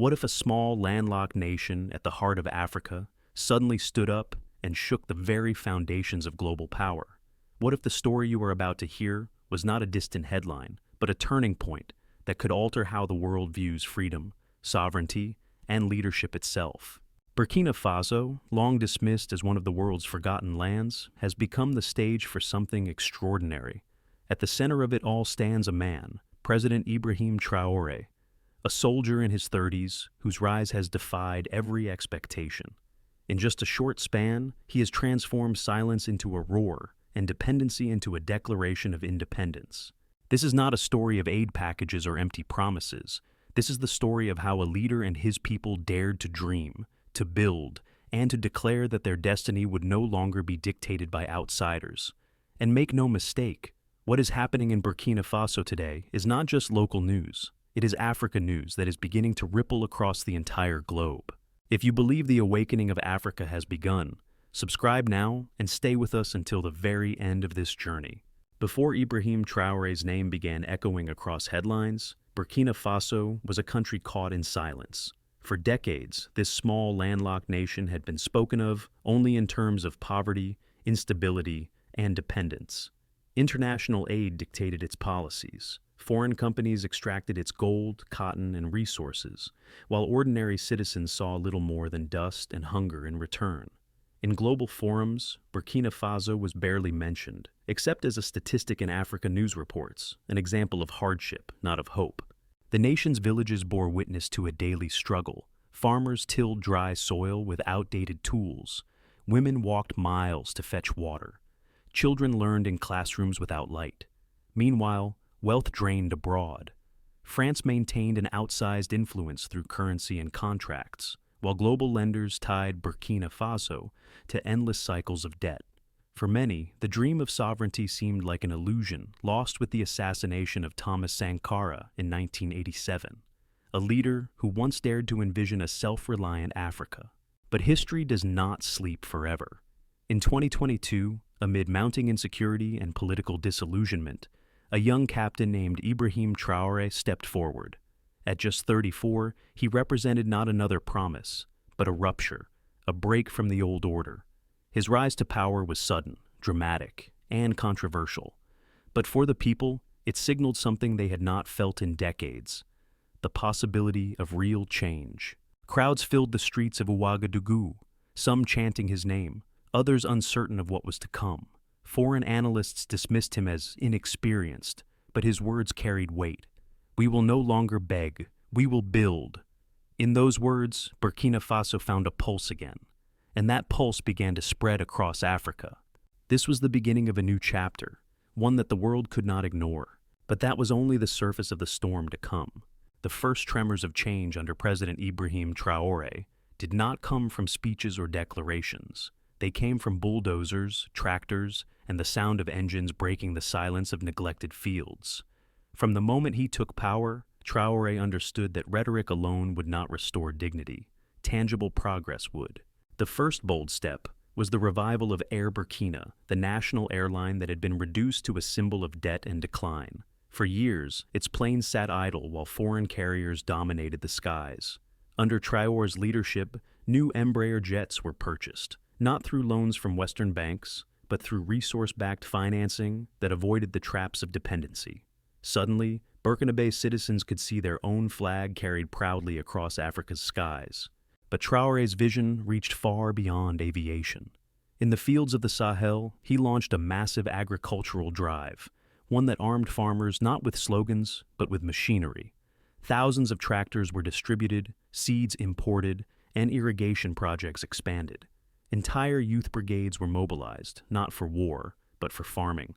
What if a small, landlocked nation at the heart of Africa suddenly stood up and shook the very foundations of global power? What if the story you are about to hear was not a distant headline, but a turning point that could alter how the world views freedom, sovereignty, and leadership itself? Burkina Faso, long dismissed as one of the world's forgotten lands, has become the stage for something extraordinary. At the center of it all stands a man, President Ibrahim Traoré, a soldier in his 30s whose rise has defied every expectation. In just a short span, he has transformed silence into a roar and dependency into a declaration of independence. This is not a story of aid packages or empty promises. This is the story of how a leader and his people dared to dream, to build, and to declare that their destiny would no longer be dictated by outsiders. And make no mistake, what is happening in Burkina Faso today is not just local news. It is Africa news that is beginning to ripple across the entire globe. If you believe the awakening of Africa has begun, subscribe now and stay with us until the very end of this journey. Before Ibrahim Traoré's name began echoing across headlines, Burkina Faso was a country caught in silence. For decades, this small landlocked nation had been spoken of only in terms of poverty, instability, and dependence. International aid dictated its policies. Foreign companies extracted its gold, cotton, and resources, while ordinary citizens saw little more than dust and hunger in return. In global forums, Burkina Faso was barely mentioned, except as a statistic in Africa news reports, an example of hardship, not of hope. The nation's villages bore witness to a daily struggle. Farmers tilled dry soil with outdated tools. Women walked miles to fetch water. Children learned in classrooms without light. Meanwhile, wealth drained abroad. France maintained an outsized influence through currency and contracts, while global lenders tied Burkina Faso to endless cycles of debt. For many, the dream of sovereignty seemed like an illusion, lost with the assassination of Thomas Sankara in 1987, a leader who once dared to envision a self-reliant Africa. But history does not sleep forever. In 2022, amid mounting insecurity and political disillusionment, a young captain named Ibrahim Traoré stepped forward. At just 34, he represented not another promise, but a rupture, a break from the old order. His rise to power was sudden, dramatic, and controversial. But for the people, it signaled something they had not felt in decades: the possibility of real change. Crowds filled the streets of Ouagadougou, some chanting his name, others uncertain of what was to come. Foreign analysts dismissed him as inexperienced, but his words carried weight. "We will no longer beg, we will build." In those words, Burkina Faso found a pulse again, and that pulse began to spread across Africa. This was the beginning of a new chapter, one that the world could not ignore. But that was only the surface of the storm to come. The first tremors of change under President Ibrahim Traoré did not come from speeches or declarations. They came from bulldozers, tractors, and the sound of engines breaking the silence of neglected fields. From the moment he took power, Traoré understood that rhetoric alone would not restore dignity. Tangible progress would. The first bold step was the revival of Air Burkina, the national airline that had been reduced to a symbol of debt and decline. For years, its planes sat idle while foreign carriers dominated the skies. Under Traoré's leadership, new Embraer jets were purchased, not through loans from Western banks, but through resource-backed financing that avoided the traps of dependency. Suddenly, Burkina citizens could see their own flag carried proudly across Africa's skies. But Traoré's vision reached far beyond aviation. In the fields of the Sahel, he launched a massive agricultural drive, one that armed farmers not with slogans, but with machinery. Thousands of tractors were distributed, seeds imported, and irrigation projects expanded. Entire youth brigades were mobilized, not for war, but for farming.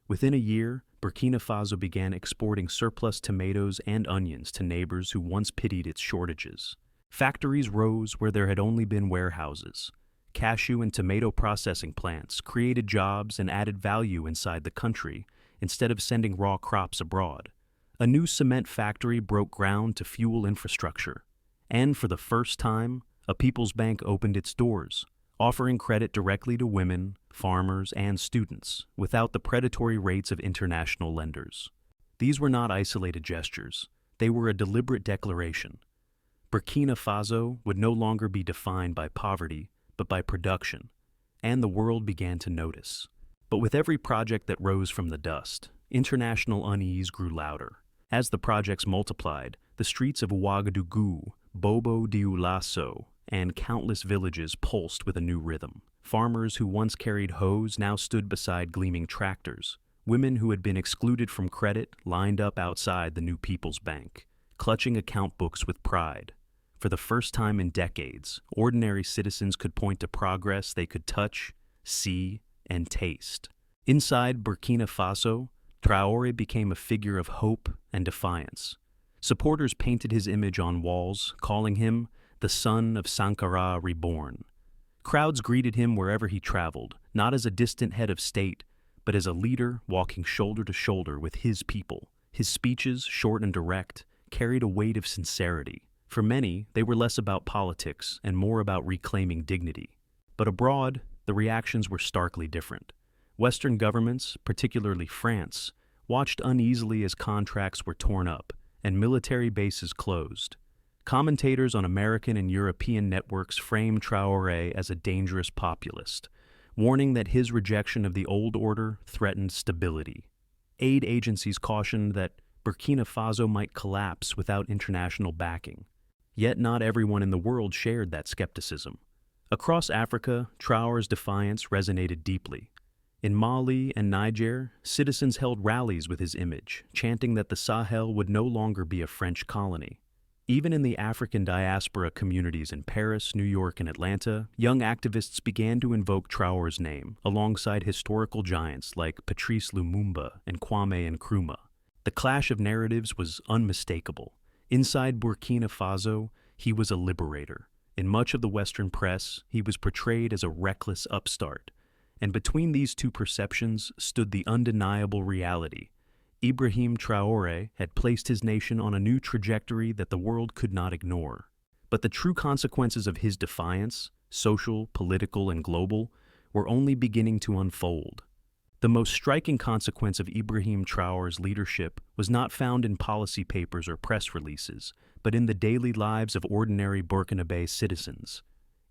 Within a year, Burkina Faso began exporting surplus tomatoes and onions to neighbors who once pitied its shortages. Factories rose where there had only been warehouses. Cashew and tomato processing plants created jobs and added value inside the country instead of sending raw crops abroad. A new cement factory broke ground to fuel infrastructure. And for the first time, a People's Bank opened its doors, offering credit directly to women, farmers, and students, without the predatory rates of international lenders. These were not isolated gestures. They were a deliberate declaration. Burkina Faso would no longer be defined by poverty, but by production, and the world began to notice. But with every project that rose from the dust, international unease grew louder. As the projects multiplied, the streets of Ouagadougou, Bobo Dioulasso, and countless villages pulsed with a new rhythm. Farmers who once carried hoes now stood beside gleaming tractors. Women who had been excluded from credit lined up outside the new People's Bank, clutching account books with pride. For the first time in decades, ordinary citizens could point to progress they could touch, see, and taste. Inside Burkina Faso, Traore became a figure of hope and defiance. Supporters painted his image on walls, calling him the son of Sankara reborn. Crowds greeted him wherever he traveled, not as a distant head of state, but as a leader walking shoulder to shoulder with his people. His speeches, short and direct, carried a weight of sincerity. For many, they were less about politics and more about reclaiming dignity. But abroad, the reactions were starkly different. Western governments, particularly France, watched uneasily as contracts were torn up and military bases closed. Commentators on American and European networks framed Traoré as a dangerous populist, warning that his rejection of the old order threatened stability. Aid agencies cautioned that Burkina Faso might collapse without international backing. Yet not everyone in the world shared that skepticism. Across Africa, Traoré's defiance resonated deeply. In Mali and Niger, citizens held rallies with his image, chanting that the Sahel would no longer be a French colony. Even in the African diaspora communities in Paris, New York, and Atlanta, young activists began to invoke Traoré's name, alongside historical giants like Patrice Lumumba and Kwame Nkrumah. The clash of narratives was unmistakable. Inside Burkina Faso, he was a liberator. In much of the Western press, he was portrayed as a reckless upstart. And between these two perceptions stood the undeniable reality. Ibrahim Traoré had placed his nation on a new trajectory that the world could not ignore. But the true consequences of his defiance, social, political, and global, were only beginning to unfold. The most striking consequence of Ibrahim Traoré's leadership was not found in policy papers or press releases, but in the daily lives of ordinary Burkinabe citizens.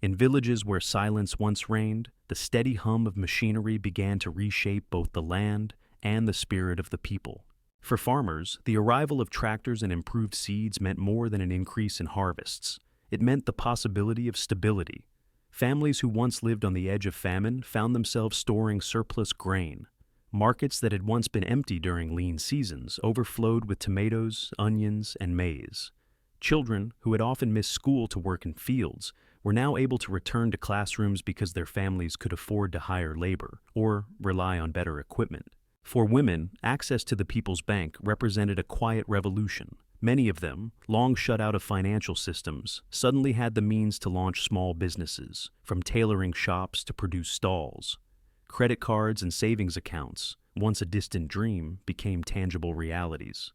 In villages where silence once reigned, the steady hum of machinery began to reshape both the land and the spirit of the people. For farmers, the arrival of tractors and improved seeds meant more than an increase in harvests. It meant the possibility of stability. Families who once lived on the edge of famine found themselves storing surplus grain. Markets that had once been empty during lean seasons overflowed with tomatoes, onions, and maize. Children, who had often missed school to work in fields, were now able to return to classrooms because their families could afford to hire labor or rely on better equipment. For women, access to the People's Bank represented a quiet revolution. Many of them, long shut out of financial systems, suddenly had the means to launch small businesses, from tailoring shops to produce stalls. Credit cards and savings accounts, once a distant dream, became tangible realities.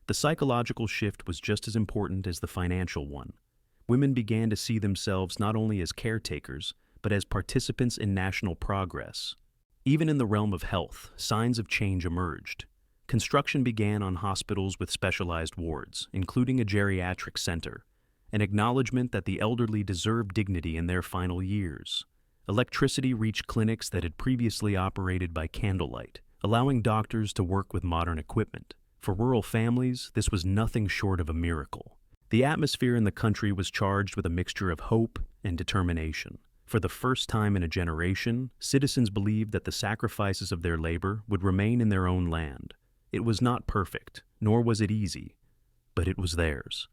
The psychological shift was just as important as the financial one. Women began to see themselves not only as caretakers, but as participants in national progress. Even in the realm of health, signs of change emerged. Construction began on hospitals with specialized wards, including a geriatric center, an acknowledgement that the elderly deserved dignity in their final years. Electricity reached clinics that had previously operated by candlelight, allowing doctors to work with modern equipment. For rural families, this was nothing short of a miracle. The atmosphere in the country was charged with a mixture of hope and determination. For the first time in a generation, citizens believed that the sacrifices of their labor would remain in their own land. It was not perfect, nor was it easy, but it was theirs.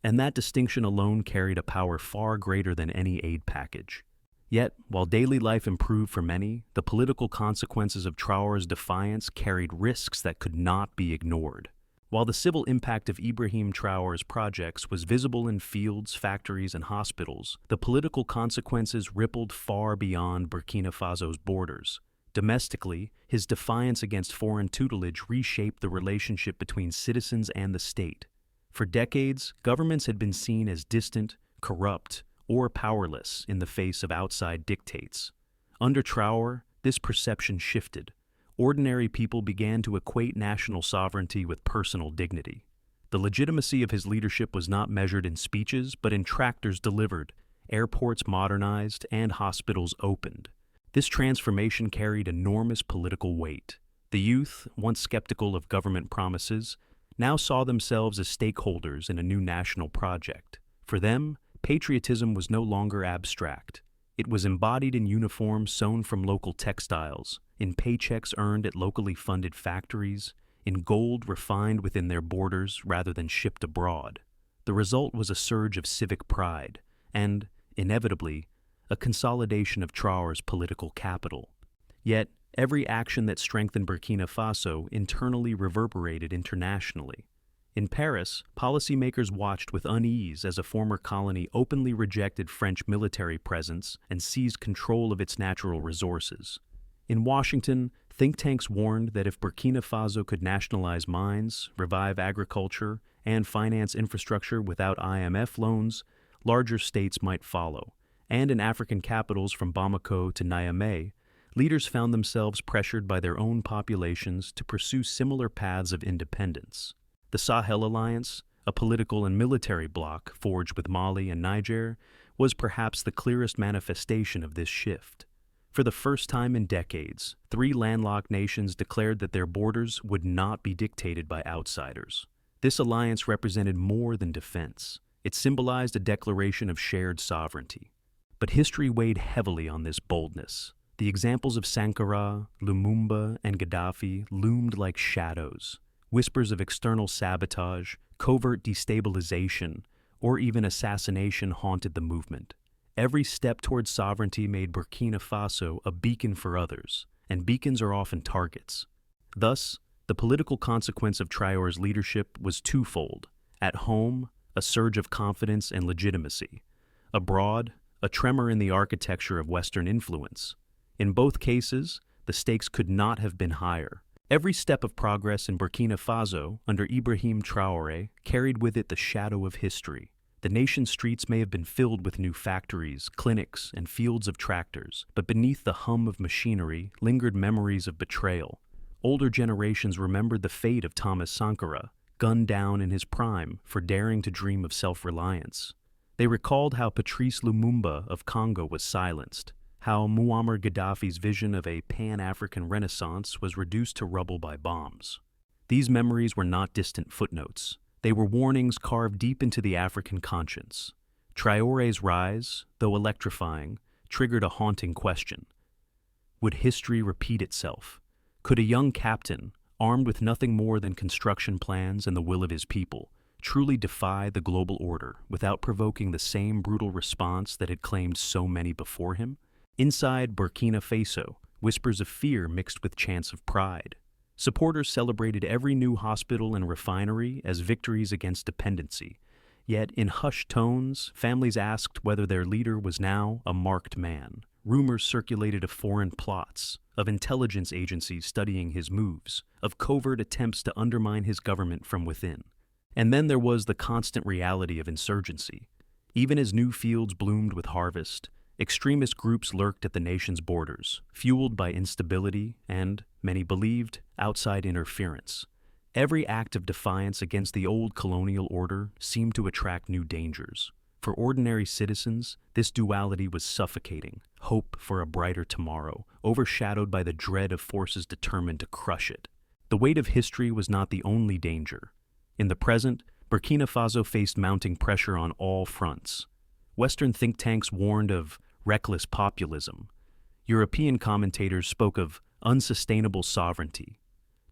And that distinction alone carried a power far greater than any aid package. Yet, while daily life improved for many, the political consequences of Traoré's defiance carried risks that could not be ignored. While the civil impact of Ibrahim Traoré's projects was visible in fields, factories, and hospitals, the political consequences rippled far beyond Burkina Faso's borders. Domestically, his defiance against foreign tutelage reshaped the relationship between citizens and the state. For decades, governments had been seen as distant, corrupt, or powerless in the face of outside dictates. Under Traoré, this perception shifted. Ordinary people began to equate national sovereignty with personal dignity. The legitimacy of his leadership was not measured in speeches, but in tractors delivered, airports modernized, and hospitals opened. This transformation carried enormous political weight. The youth, once skeptical of government promises, now saw themselves as stakeholders in a new national project. For them, patriotism was no longer abstract. It was embodied in uniforms sewn from local textiles, in paychecks earned at locally funded factories, in gold refined within their borders rather than shipped abroad. The result was a surge of civic pride and, inevitably, a consolidation of Traore's political capital. Yet, every action that strengthened Burkina Faso internally reverberated internationally. In Paris, policymakers watched with unease as a former colony openly rejected French military presence and seized control of its natural resources. In Washington, think tanks warned that if Burkina Faso could nationalize mines, revive agriculture, and finance infrastructure without IMF loans, larger states might follow. And in African capitals from Bamako to Niamey, leaders found themselves pressured by their own populations to pursue similar paths of independence. The Sahel Alliance, a political and military bloc forged with Mali and Niger, was perhaps the clearest manifestation of this shift. For the first time in decades, 3 landlocked nations declared that their borders would not be dictated by outsiders. This alliance represented more than defense. It symbolized a declaration of shared sovereignty. But history weighed heavily on this boldness. The examples of Sankara, Lumumba, and Gaddafi loomed like shadows. Whispers of external sabotage, covert destabilization, or even assassination haunted the movement. Every step towards sovereignty made Burkina Faso a beacon for others, and beacons are often targets. Thus, the political consequence of Traore's leadership was twofold. At home, a surge of confidence and legitimacy. Abroad, a tremor in the architecture of Western influence. In both cases, the stakes could not have been higher. Every step of progress in Burkina Faso under Ibrahim Traoré carried with it the shadow of history. The nation's streets may have been filled with new factories, clinics, and fields of tractors, but beneath the hum of machinery lingered memories of betrayal. Older generations remembered the fate of Thomas Sankara, gunned down in his prime for daring to dream of self-reliance. They recalled how Patrice Lumumba of Congo was silenced, how Muammar Gaddafi's vision of a Pan-African renaissance was reduced to rubble by bombs. These memories were not distant footnotes. They were warnings carved deep into the African conscience. Traoré's rise, though electrifying, triggered a haunting question. Would history repeat itself? Could a young captain, armed with nothing more than construction plans and the will of his people, truly defy the global order without provoking the same brutal response that had claimed so many before him? Inside Burkina Faso, whispers of fear mixed with chants of pride. Supporters celebrated every new hospital and refinery as victories against dependency. Yet, in hushed tones, families asked whether their leader was now a marked man. Rumors circulated of foreign plots, of intelligence agencies studying his moves, of covert attempts to undermine his government from within. And then there was the constant reality of insurgency. Even as new fields bloomed with harvest, extremist groups lurked at the nation's borders, fueled by instability and, many believed, outside interference. Every act of defiance against the old colonial order seemed to attract new dangers. For ordinary citizens, this duality was suffocating, hope for a brighter tomorrow, overshadowed by the dread of forces determined to crush it. The weight of history was not the only danger. In the present, Burkina Faso faced mounting pressure on all fronts. Western think tanks warned of reckless populism. European commentators spoke of unsustainable sovereignty.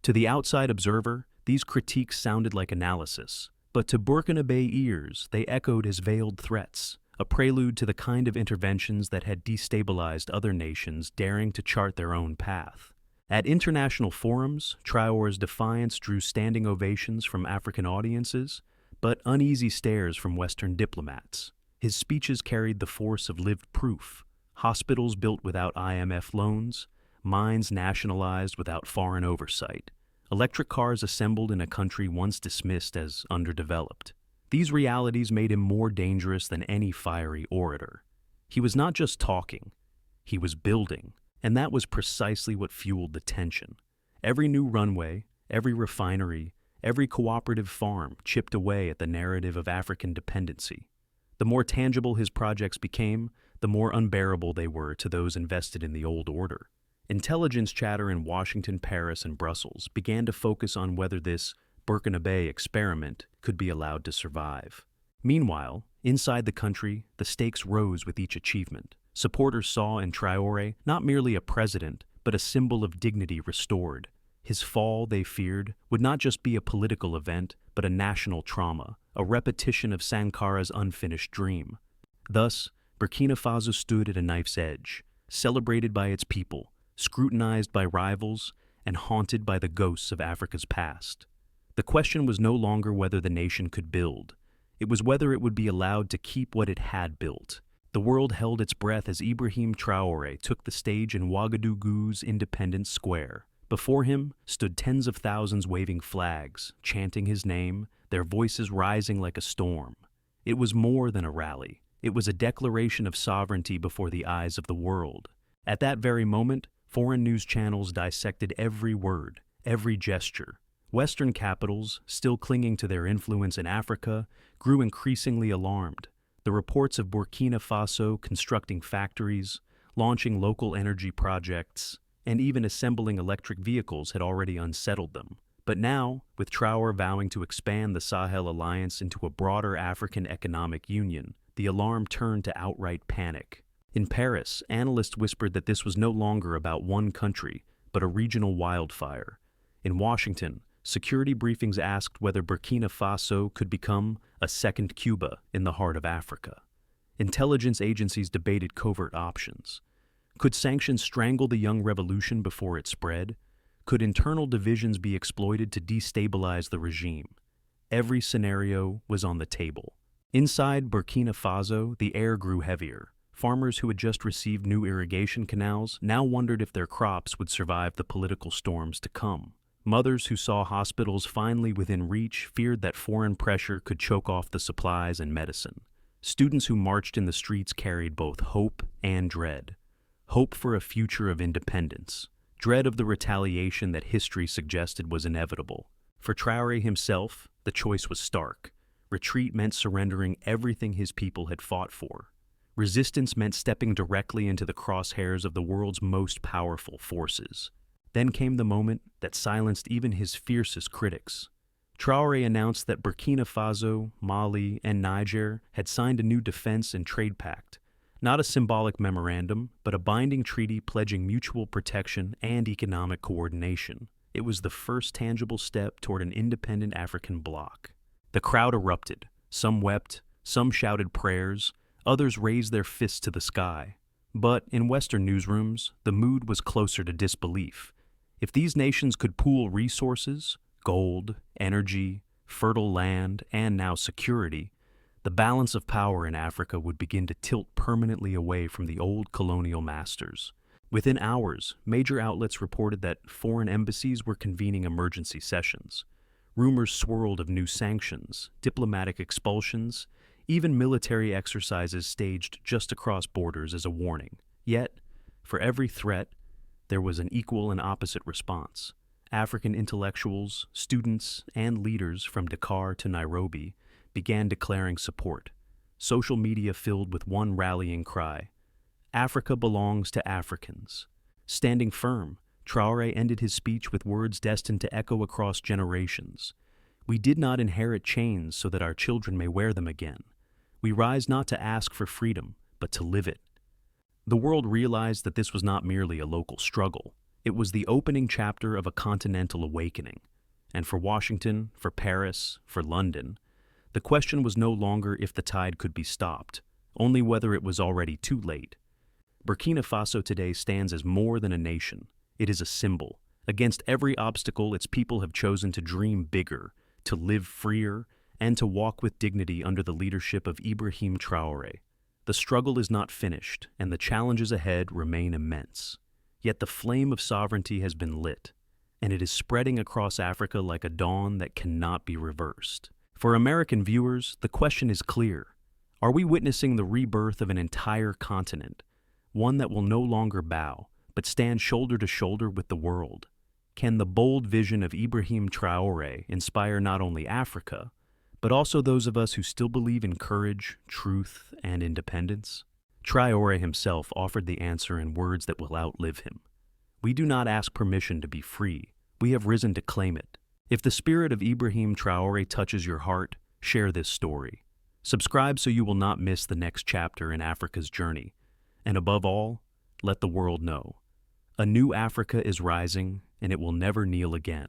To the outside observer, these critiques sounded like analysis, but to Burkinabe ears, they echoed as veiled threats, a prelude to the kind of interventions that had destabilized other nations daring to chart their own path. At international forums, Traoré's defiance drew standing ovations from African audiences, but uneasy stares from Western diplomats. His speeches carried the force of lived proof. Hospitals built without IMF loans, mines nationalized without foreign oversight, electric cars assembled in a country once dismissed as underdeveloped. These realities made him more dangerous than any fiery orator. He was not just talking, he was building, and that was precisely what fueled the tension. Every new runway, every refinery, Every cooperative farm chipped away at the narrative of African dependency. The more tangible his projects became, the more unbearable they were to those invested in the old order. Intelligence chatter in Washington, Paris, and Brussels began to focus on whether this Burkina experiment could be allowed to survive. Meanwhile, inside the country, the stakes rose with each achievement. Supporters saw in Traoré not merely a president, but a symbol of dignity restored. His fall, they feared, would not just be a political event, but a national trauma, a repetition of Sankara's unfinished dream. Thus, Burkina Faso stood at a knife's edge, celebrated by its people, scrutinized by rivals, and haunted by the ghosts of Africa's past. The question was no longer whether the nation could build. It was whether it would be allowed to keep what it had built. The world held its breath as Ibrahim Traoré took the stage in Ouagadougou's Independence Square. Before him stood tens of thousands waving flags, chanting his name, their voices rising like a storm. It was more than a rally. It was a declaration of sovereignty before the eyes of the world. At that very moment, foreign news channels dissected every word, every gesture. Western capitals, still clinging to their influence in Africa, grew increasingly alarmed. The reports of Burkina Faso constructing factories, launching local energy projects, and even assembling electric vehicles had already unsettled them. But now, with Traoré vowing to expand the Sahel alliance into a broader African economic union, the alarm turned to outright panic. In Paris, analysts whispered that this was no longer about one country, but a regional wildfire. In Washington, security briefings asked whether Burkina Faso could become a second Cuba in the heart of Africa. Intelligence agencies debated covert options. Could sanctions strangle the young revolution before it spread? Could internal divisions be exploited to destabilize the regime? Every scenario was on the table. Inside Burkina Faso, the air grew heavier. Farmers who had just received new irrigation canals now wondered if their crops would survive the political storms to come. Mothers who saw hospitals finally within reach feared that foreign pressure could choke off the supplies and medicine. Students who marched in the streets carried both hope and dread. Hope for a future of independence, dread of the retaliation that history suggested was inevitable. For Traoré himself, the choice was stark. Retreat meant surrendering everything his people had fought for. Resistance meant stepping directly into the crosshairs of the world's most powerful forces. Then came the moment that silenced even his fiercest critics. Traoré announced that Burkina Faso, Mali, and Niger had signed a new defense and trade pact. Not a symbolic memorandum, but a binding treaty pledging mutual protection and economic coordination. It was the first tangible step toward an independent African bloc. The crowd erupted. Some wept, some shouted prayers, others raised their fists to the sky. But in Western newsrooms, the mood was closer to disbelief. If these nations could pool resources, gold, energy, fertile land, and now security, the balance of power in Africa would begin to tilt permanently away from the old colonial masters. Within hours, major outlets reported that foreign embassies were convening emergency sessions. Rumors swirled of new sanctions, diplomatic expulsions, even military exercises staged just across borders as a warning. Yet, for every threat, there was an equal and opposite response. African intellectuals, students, and leaders from Dakar to Nairobi began declaring support. Social media filled with one rallying cry: Africa belongs to Africans. Standing firm, Traoré ended his speech with words destined to echo across generations. We did not inherit chains so that our children may wear them again. We rise not to ask for freedom, but to live it. The world realized that this was not merely a local struggle. It was the opening chapter of a continental awakening. And for Washington, for Paris, for London, the question was no longer if the tide could be stopped, only whether it was already too late. Burkina Faso today stands as more than a nation. It is a symbol. Against every obstacle, its people have chosen to dream bigger, to live freer, and to walk with dignity under the leadership of Ibrahim Traoré. The struggle is not finished, and the challenges ahead remain immense. Yet the flame of sovereignty has been lit, and it is spreading across Africa like a dawn that cannot be reversed. For American viewers, the question is clear. Are we witnessing the rebirth of an entire continent, one that will no longer bow, but stand shoulder to shoulder with the world? Can the bold vision of Ibrahim Traoré inspire not only Africa, but also those of us who still believe in courage, truth, and independence? Traoré himself offered the answer in words that will outlive him. We do not ask permission to be free. We have risen to claim it. If the spirit of Ibrahim Traoré touches your heart, share this story. Subscribe so you will not miss the next chapter in Africa's journey. And above all, let the world know. A new Africa is rising, and it will never kneel again.